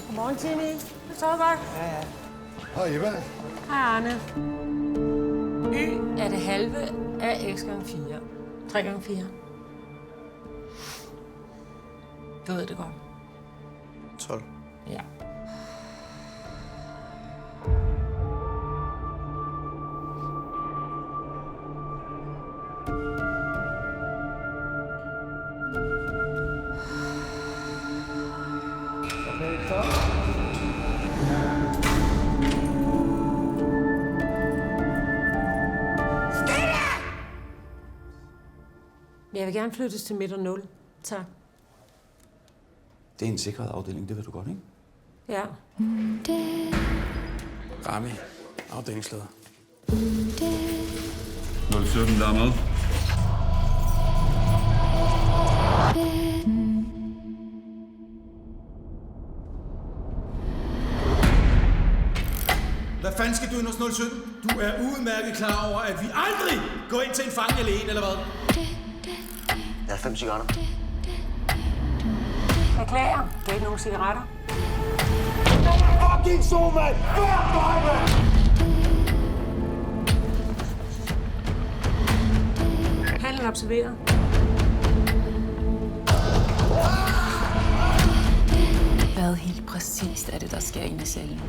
Godmorgen, Timmy. Det sover godt. Ja. Hej, Eva. Hej, Arne. Y er det halve af x gange 4. 3 gange 4. Du ved det godt. 12. Ja. Okay, stop. Jeg vil gerne flyttes til midt og 0. Tak. Det er en sikret afdeling, det ved du godt, ikke? Ja. Rami, afdelingsleder. 017, der er med. Hvad fanden skal du ind hos 017? Du er udmærket klar over, at vi aldrig går ind til en fange alene, eller hvad? Jeg har 5 cigaretter. Beklager. Du har ikke nogen cigaretter? Fucking så, mand! Fuck mig, mand! Handel observeret. Hvad helt præcist er det, der sker inde i cellen?